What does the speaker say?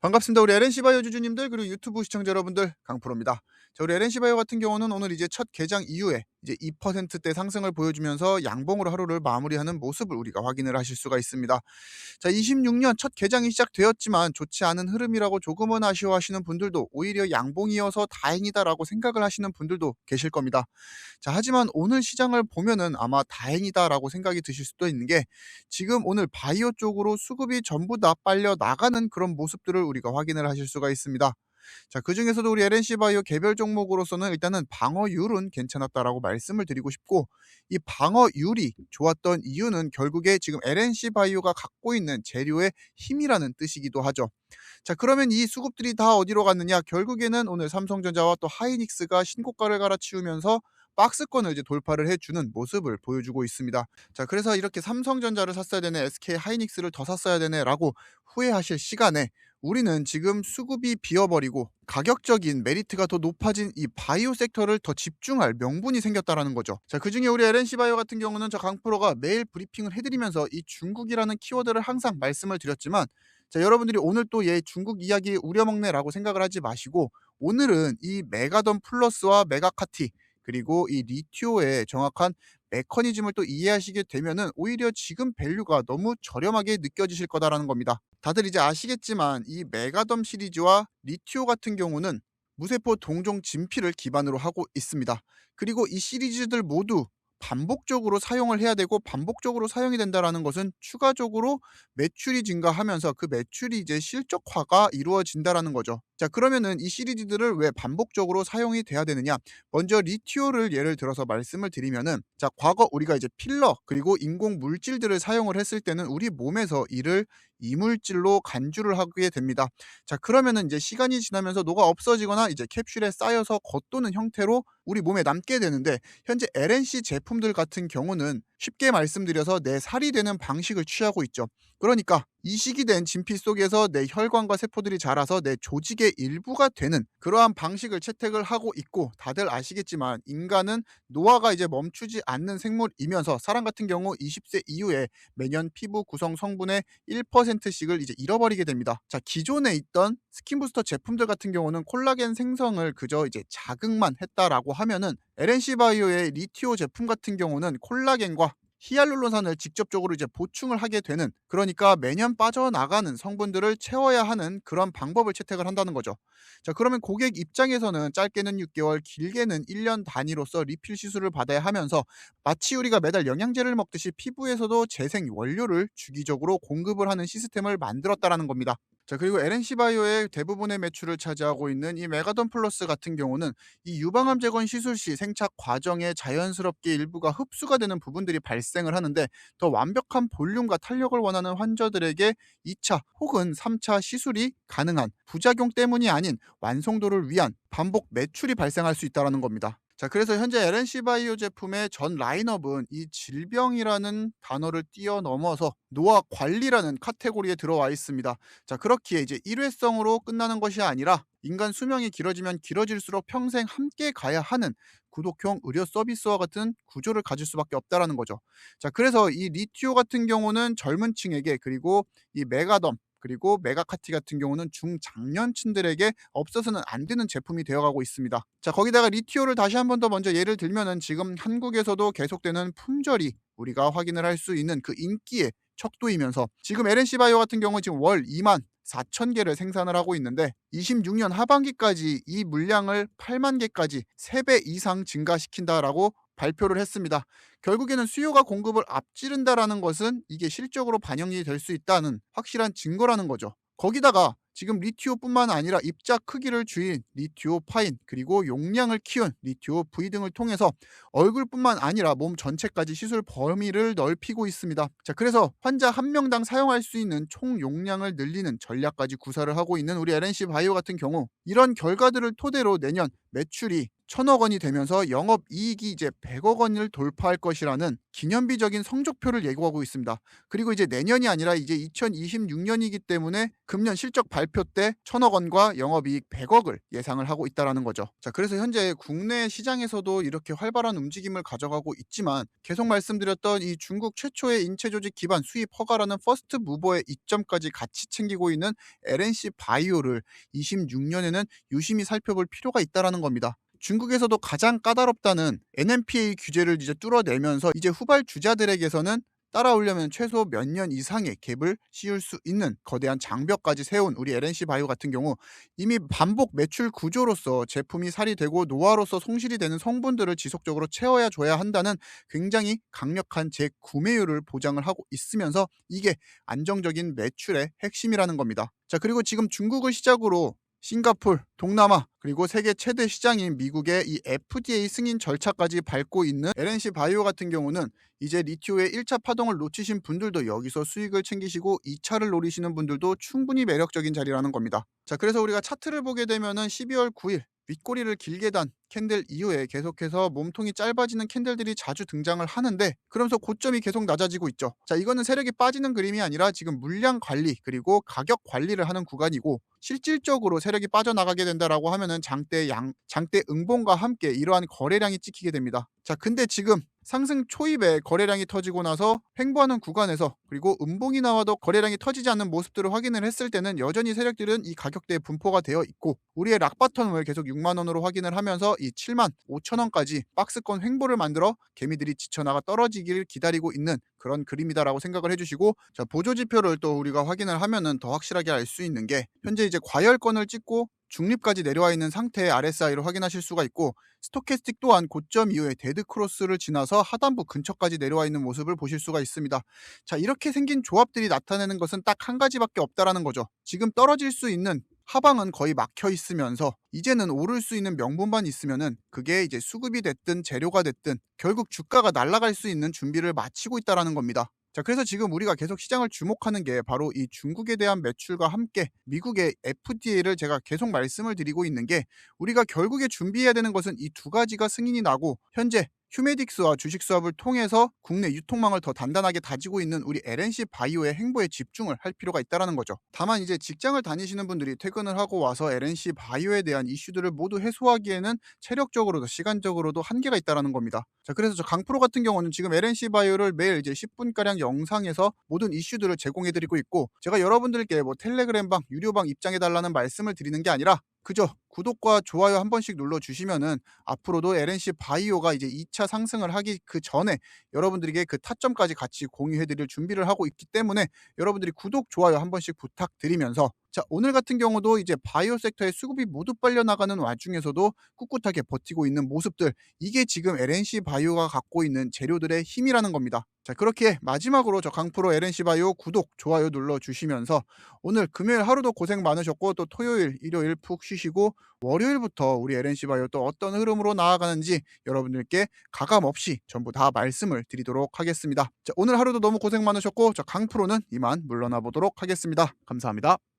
반갑습니다. 우리 LNC 바이오 주주님들 그리고 유튜브 시청자 여러분들 강프로입니다. 자, 우리 LNC 바이오 같은 경우는 오늘 이제 첫 개장 이후에 이제 2%대 상승을 보여주면서 양봉으로 하루를 마무리하는 모습을 우리가 확인을 하실 수가 있습니다. 자, 26년 첫 개장이 시작되었지만 좋지 않은 흐름이라고 조금은 아쉬워하시는 분들도 오히려 양봉이어서 다행이다라고 생각을 하시는 분들도 계실 겁니다. 자, 하지만 오늘 시장을 보면은 아마 다행이다라고 생각이 드실 수도 있는 게 지금 오늘 바이오 쪽으로 수급이 전부 다 빨려 나가는 그런 모습들을 우리가 확인을 하실 수가 있습니다. 자, 그중에서도 우리 LNC 바이오 개별 종목으로서는 일단은 방어율은 괜찮았다라고 말씀을 드리고 싶고, 이 방어율이 좋았던 이유는 결국에 지금 LNC 바이오가 갖고 있는 재료의 힘이라는 뜻이기도 하죠. 자, 그러면 이 수급들이 다 어디로 갔느냐? 결국에는 오늘 삼성전자와 또 하이닉스가 신고가를 갈아치우면서 박스권을 이제 돌파를 해주는 모습을 보여주고 있습니다. 자, 그래서 이렇게 삼성전자를 샀어야 되네, SK 하이닉스를 더 샀어야 되네라고 후회하실 시간에 우리는 지금 수급이 비어버리고 가격적인 메리트가 더 높아진 이 바이오 섹터를 더 집중할 명분이 생겼다라는 거죠. 자, 그중에 우리 LNC 바이오 같은 경우는 저 강프로가 매일 브리핑을 해드리면서 이 중국이라는 키워드를 항상 말씀을 드렸지만, 자, 여러분들이 오늘 또 얘 중국 이야기 우려먹네라고 생각을 하지 마시고 오늘은 이 메가던 플러스와 메가카티 그리고 이 리티오의 정확한 메커니즘을 또 이해하시게 되면은 오히려 지금 밸류가 너무 저렴하게 느껴지실 거다라는 겁니다. 다들 이제 아시겠지만 이 메가덤 시리즈와 리티오 같은 경우는 무세포 동종 진피를 기반으로 하고 있습니다. 그리고 이 시리즈들 모두 반복적으로 사용을 해야 되고 반복적으로 사용이 된다라는 것은 추가적으로 매출이 증가하면서 그 매출이 이제 실적화가 이루어진다라는 거죠. 자, 그러면은 이 시리즈들을 왜 반복적으로 사용이 돼야 되느냐? 먼저 리티오를 예를 들어서 말씀을 드리면은, 자, 과거 우리가 이제 필러 그리고 인공 물질들을 사용을 했을 때는 우리 몸에서 이를 이물질로 간주를 하게 됩니다. 자, 그러면은 이제 시간이 지나면서 녹아 없어지거나 이제 캡슐에 쌓여서 겉도는 형태로 우리 몸에 남게 되는데, 현재 LNC 제품들 같은 경우는 쉽게 말씀드려서 내 살이 되는 방식을 취하고 있죠. 그러니까 이식이 된 진피 속에서 내 혈관과 세포들이 자라서 내 조직의 일부가 되는 그러한 방식을 채택을 하고 있고, 다들 아시겠지만 인간은 노화가 이제 멈추지 않는 생물이면서 사람 같은 경우 20세 이후에 매년 피부 구성 성분의 1%씩을 이제 잃어버리게 됩니다. 자, 기존에 있던 스킨부스터 제품들 같은 경우는 콜라겐 생성을 그저 이제 자극만 했다라고 하면은, LNC 바이오의 리티오 제품 같은 경우는 콜라겐과 히알루론산을 직접적으로 이제 보충을 하게 되는, 그러니까 매년 빠져나가는 성분들을 채워야 하는 그런 방법을 채택을 한다는 거죠. 자, 그러면 고객 입장에서는 짧게는 6개월, 길게는 1년 단위로서 리필 시술을 받아야 하면서 마치 우리가 매달 영양제를 먹듯이 피부에서도 재생 원료를 주기적으로 공급을 하는 시스템을 만들었다라는 겁니다. 자, 그리고 LNC 바이오의 대부분의 매출을 차지하고 있는 이 메가던 플러스 같은 경우는 이 유방암 재건 시술 시 생착 과정에 자연스럽게 일부가 흡수가 되는 부분들이 발생을 하는데, 더 완벽한 볼륨과 탄력을 원하는 환자들에게 2차 혹은 3차 시술이 가능한, 부작용 때문이 아닌 완성도를 위한 반복 매출이 발생할 수 있다는 겁니다. 자, 그래서 현재 LNC 바이오 제품의 전 라인업은 이 질병이라는 단어를 뛰어넘어서 노화 관리라는 카테고리에 들어와 있습니다. 자, 그렇기에 이제 일회성으로 끝나는 것이 아니라 인간 수명이 길어지면 길어질수록 평생 함께 가야 하는 구독형 의료 서비스와 같은 구조를 가질 수밖에 없다라는 거죠. 자, 그래서 이 리티오 같은 경우는 젊은 층에게, 그리고 이 메가덤 그리고 메가카티 같은 경우는 중장년층들에게 없어서는 안 되는 제품이 되어가고 있습니다. 자, 거기다가 리티오를 다시 한 번 더 먼저 예를 들면은 지금 한국에서도 계속되는 품절이 우리가 확인을 할 수 있는 그 인기의 척도이면서, 지금 LNC 바이오 같은 경우 지금 월 2만 4천 개를 생산을 하고 있는데 26년 하반기까지 이 물량을 8만 개까지 3배 이상 증가시킨다라고 발표를 했습니다. 결국에는 수요가 공급을 앞지른다라는 것은 이게 실적으로 반영이 될 수 있다는 확실한 증거라는 거죠. 거기다가 지금 리티오뿐만 아니라 입자 크기를 줄인 리티오 파인 그리고 용량을 키운 리티오 V 등을 통해서 얼굴뿐만 아니라 몸 전체까지 시술 범위를 넓히고 있습니다. 자, 그래서 환자 한 명당 사용할 수 있는 총 용량을 늘리는 전략까지 구사를 하고 있는 우리 LNC 바이오 같은 경우, 이런 결과들을 토대로 내년 매출이 1,000억 원이 되면서 영업이익이 이제 100억 원을 돌파할 것이라는 기념비적인 성적표를 예고하고 있습니다. 그리고 이제 내년이 아니라 이제 2026년이기 때문에 금년 실적 발표 때 1,000억 원과 영업이익 100억을 예상을 하고 있다라는 거죠. 자, 그래서 현재 국내 시장에서도 이렇게 활발한 움직임을 가져가고 있지만 계속 말씀드렸던 이 중국 최초의 인체 조직 기반 수입 허가라는 퍼스트 무버의 이점까지 같이 챙기고 있는 LNC 바이오를 26년에는 유심히 살펴볼 필요가 있다라는 겁니다. 중국에서도 가장 까다롭다는 NMPA 규제를 이제 뚫어내면서 이제 후발주자들에게서는 따라오려면 최소 몇 년 이상의 갭을 씌울 수 있는 거대한 장벽까지 세운 우리 LNC 바이오 같은 경우 이미 반복 매출 구조로서 제품이 살이 되고 노화로서 손실이 되는 성분들을 지속적으로 채워야 줘야 한다는 굉장히 강력한 재구매율을 보장을 하고 있으면서 이게 안정적인 매출의 핵심이라는 겁니다. 자, 그리고 지금 중국을 시작으로 싱가폴, 동남아, 그리고 세계 최대 시장인 미국의 이 FDA 승인 절차까지 밟고 있는 LNC 바이오 같은 경우는 이제 리티오의 1차 파동을 놓치신 분들도 여기서 수익을 챙기시고 2차를 노리시는 분들도 충분히 매력적인 자리라는 겁니다. 자, 그래서 우리가 차트를 보게 되면은 12월 9일 윗꼬리를 길게 단 캔들 이후에 계속해서 몸통이 짧아지는 캔들들이 자주 등장을 하는데 그러면서 고점이 계속 낮아지고 있죠. 자, 이거는 세력이 빠지는 그림이 아니라 지금 물량 관리 그리고 가격 관리를 하는 구간이고 실질적으로 세력이 빠져나가게 된다라고 하면은 장대 응봉과 함께 이러한 거래량이 찍히게 됩니다. 자, 근데 지금 상승 초입에 거래량이 터지고 나서 횡보하는 구간에서 그리고 음봉이 나와도 거래량이 터지지 않는 모습들을 확인을 했을 때는 여전히 세력들은 이 가격대에 분포가 되어 있고 우리의 락바텀을 계속 6만 원으로 확인을 하면서 이 7만 5천 원까지 박스권 횡보를 만들어 개미들이 지쳐나가 떨어지기를 기다리고 있는 그런 그림이다라고 생각을 해주시고 자, 보조 지표를 또 우리가 확인을 하면은 더 확실하게 알 수 있는 게 현재 이제 과열권을 찍고 중립까지 내려와 있는 상태의 RSI를 확인하실 수가 있고 스토캐스틱 또한 고점 이후에 데드 크로스를 지나서 하단부 근처까지 내려와 있는 모습을 보실 수가 있습니다. 자, 이렇게 생긴 조합들이 나타내는 것은 딱 한 가지밖에 없다라는 거죠. 지금 떨어질 수 있는 하방은 거의 막혀 있으면서 이제는 오를 수 있는 명분만 있으면은 그게 이제 수급이 됐든 재료가 됐든 결국 주가가 날아갈 수 있는 준비를 마치고 있다라는 겁니다. 자, 그래서 지금 우리가 계속 시장을 주목하는 게 바로 이 중국에 대한 매출과 함께 미국의 FDA를 제가 계속 말씀을 드리고 있는 게 우리가 결국에 준비해야 되는 것은 이 두 가지가 승인이 나고 현재 휴메딕스와 주식 수합을 통해서 국내 유통망을 더 단단하게 다지고 있는 우리 LNC 바이오의 행보에 집중을 할 필요가 있다는 거죠. 다만 이제 직장을 다니시는 분들이 퇴근을 하고 와서 LNC 바이오에 대한 이슈들을 모두 해소하기에는 체력적으로도 시간적으로도 한계가 있다는 겁니다. 자, 그래서 저 강프로 같은 경우는 지금 LNC 바이오를 매일 이제 10분가량 영상에서 모든 이슈들을 제공해드리고 있고 제가 여러분들께 뭐 텔레그램방, 유료방 입장해달라는 말씀을 드리는 게 아니라 그저 구독과 좋아요 한 번씩 눌러주시면은 앞으로도 LNC 바이오가 이제 2차 상승을 하기 그 전에 여러분들에게 그 타점까지 같이 공유해드릴 준비를 하고 있기 때문에 여러분들이 구독, 좋아요 한 번씩 부탁드리면서 자, 오늘 같은 경우도 이제 바이오 섹터의 수급이 모두 빨려나가는 와중에서도 꿋꿋하게 버티고 있는 모습들 이게 지금 LNC 바이오가 갖고 있는 재료들의 힘이라는 겁니다. 자, 그렇게 마지막으로 저 강프로 LNC 바이오 구독, 좋아요 눌러주시면서 오늘 금요일 하루도 고생 많으셨고 또 토요일, 일요일 푹 쉬시고 월요일부터 우리 LNC 바이오 또 어떤 흐름으로 나아가는지 여러분들께 가감 없이 전부 다 말씀을 드리도록 하겠습니다. 자, 오늘 하루도 너무 고생 많으셨고 저 강프로는 이만 물러나 보도록 하겠습니다. 감사합니다.